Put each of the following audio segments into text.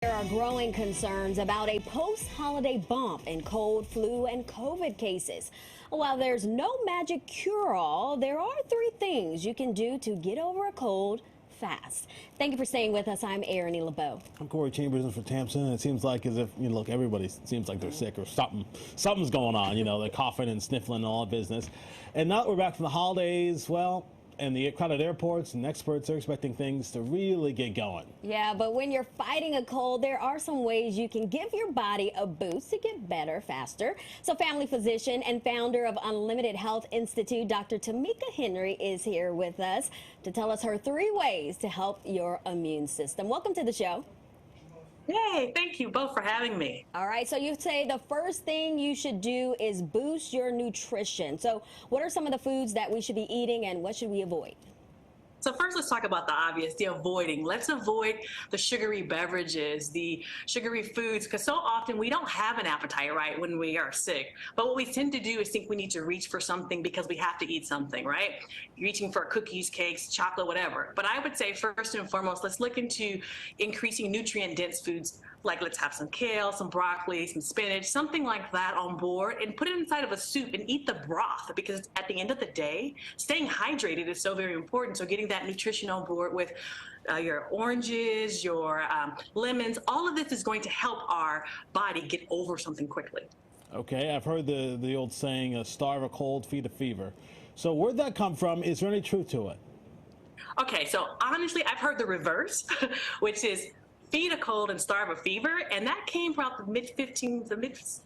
There are growing concerns about a post-holiday bump in cold, flu, and COVID cases. While there's no magic cure-all, there are three things you can do to get over a cold fast. Thank you for staying with us. I'm Erin LeBeau. I'm Corey Chambers in for Tamsin, and it seems like as if, look, everybody seems like they're sick or something's going on. They're coughing and sniffling and all that business. And now that we're back from the holidays, and the crowded airports, and experts are expecting things to really get going. Yeah, but when you're fighting a cold, there are some ways you can give your body a boost to get better faster. So family physician and founder of Unlimited Health Institute, Dr. Tamika Henry, is here with us to tell us her three ways to help your immune system. Welcome to the show. Yay, thank you both for having me. All right, so you say the first thing you should do is boost your nutrition. So what are some of the foods that we should be eating and what should we avoid? So first, let's talk about the obvious, the avoiding. Let's avoid the sugary beverages, the sugary foods, because so often we don't have an appetite, right, when we are sick. But what we tend to do is think we need to reach for something because we have to eat something, right? Reaching for cookies, cakes, chocolate, whatever. But I would say first and foremost, let's look into increasing nutrient-dense foods, like let's have some kale, some broccoli, some spinach, something like that on board, and put it inside of a soup and eat the broth, because at the end of the day, staying hydrated is so very important. So getting that nutrition on board with your oranges, your lemons, all of this is going to help our body get over something quickly. Okay, I've heard the old saying, starve a cold, feed a fever. So where'd that come from? Is there any truth to it? Okay, so honestly, I've heard the reverse, which is feed a cold and starve a fever, and that came from the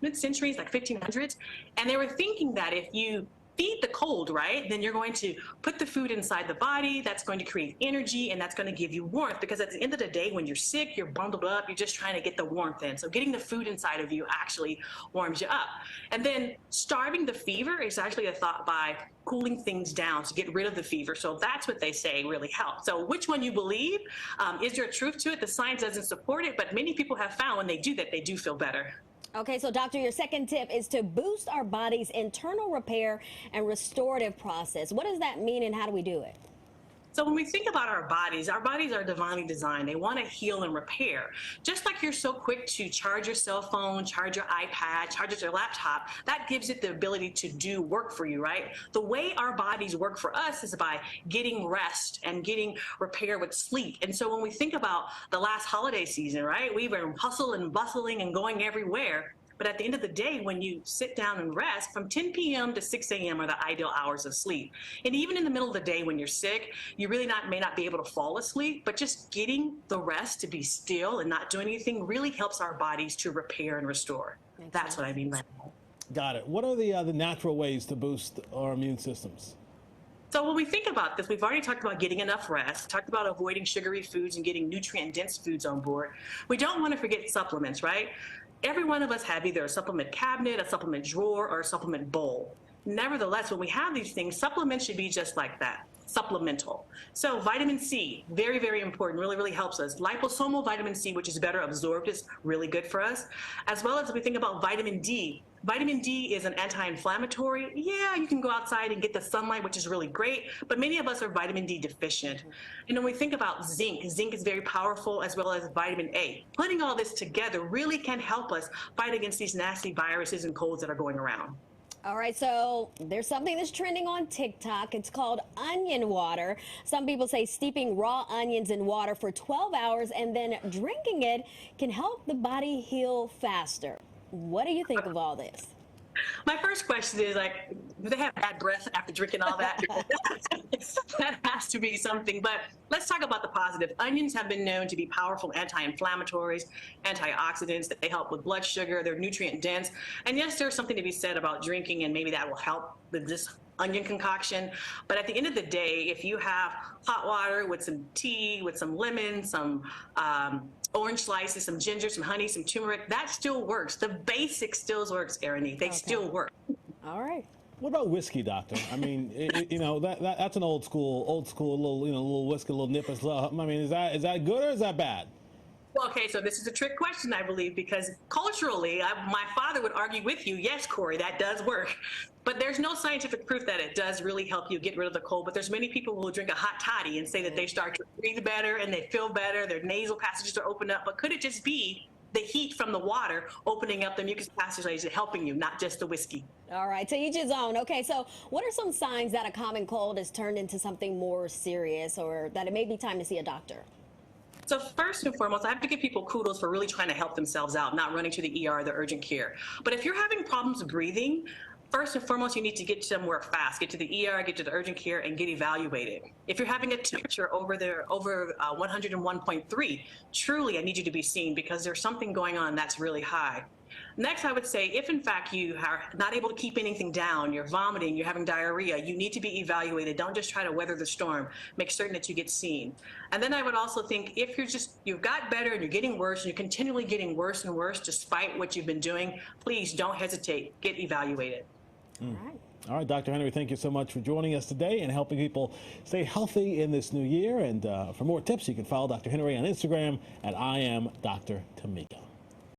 mid-centuries, like 1500s, and they were thinking that if you feed the cold, right, then you're going to put the food inside the body, that's going to create energy, and that's going to give you warmth, because at the end of the day, when you're sick, you're bundled up, you're just trying to get the warmth in. So getting the food inside of you actually warms you up. And then starving the fever is actually a thought by cooling things down to get rid of the fever. So that's what they say really helps. So which one you believe? Is there a truth to it? The science doesn't support it, but many people have found when they do that, they do feel better. Okay, so doctor, your second tip is to boost our body's internal repair and restorative process. What does that mean and how do we do it? So when we think about our bodies are divinely designed. They want to heal and repair. Just like you're so quick to charge your cell phone, charge your iPad, charge your laptop, that gives it the ability to do work for you, right? The way our bodies work for us is by getting rest and getting repair with sleep. And so when we think about the last holiday season, right, we were hustling and bustling and going everywhere. But at the end of the day, when you sit down and rest, from 10 p.m. to 6 a.m. are the ideal hours of sleep. And even in the middle of the day when you're sick, you really may not be able to fall asleep, but just getting the rest to be still and not doing anything really helps our bodies to repair and restore. That's what I mean by that. Got it. What are the natural ways to boost our immune systems? So when we think about this, we've already talked about getting enough rest, talked about avoiding sugary foods and getting nutrient-dense foods on board. We don't want to forget supplements, right? Every one of us have either a supplement cabinet, a supplement drawer, or a supplement bowl. Nevertheless, when we have these things, supplements should be just like that, supplemental. So vitamin C, very, very important, really, really helps us. Liposomal vitamin C, which is better absorbed, is really good for us. As well as we think about vitamin D. Vitamin D is an anti-inflammatory. Yeah, you can go outside and get the sunlight, which is really great, but many of us are vitamin D deficient. And when we think about zinc, zinc is very powerful, as well as vitamin A. Putting all this together really can help us fight against these nasty viruses and colds that are going around. All right, so there's something that's trending on TikTok. It's called onion water. Some people say steeping raw onions in water for 12 hours and then drinking it can help the body heal faster. What do you think of all this? My first question is, do they have bad breath after drinking all that? That has to be something. But let's talk about the positive. Onions have been known to be powerful anti-inflammatories, antioxidants, that they help with blood sugar. They're nutrient dense. And yes, there's something to be said about drinking, and maybe that will help with this onion concoction. But at the end of the day, if you have hot water with some tea, with some lemon, some orange slices, some ginger, some honey, some turmeric, that still works. The basic still works, Erin. They still work. All right. What about whiskey, doctor? I mean, that's an old school, little whiskey, a little nip as well. I mean, is that good or is that bad? Well, okay, so this is a trick question, I believe, because culturally, my father would argue with you, yes, Corey, that does work. But there's no scientific proof that it does really help you get rid of the cold. But there's many people who will drink a hot toddy and say that they start to breathe better and they feel better, their nasal passages are opened up. But could it just be the heat from the water opening up the mucus passages and helping you, not just the whiskey? All right, to each his own. Okay, so what are some signs that a common cold has turned into something more serious, or that it may be time to see a doctor? So first and foremost, I have to give people kudos for really trying to help themselves out, not running to the ER or the urgent care. But if you're having problems breathing, first and foremost, you need to get somewhere fast. Get to the ER, get to the urgent care, and get evaluated. If you're having a temperature over 101.3, truly, I need you to be seen because there's something going on that's really high. Next, I would say if in fact you are not able to keep anything down, you're vomiting, you're having diarrhea, you need to be evaluated. Don't just try to weather the storm. Make certain that you get seen. And then I would also think if you've got better and you're getting worse and you're continually getting worse and worse despite what you've been doing, please don't hesitate. Get evaluated. All right, Dr. Henry, thank you so much for joining us today and helping people stay healthy in this new year. And for more tips, you can follow Dr. Henry on Instagram at I am Dr. Tamika.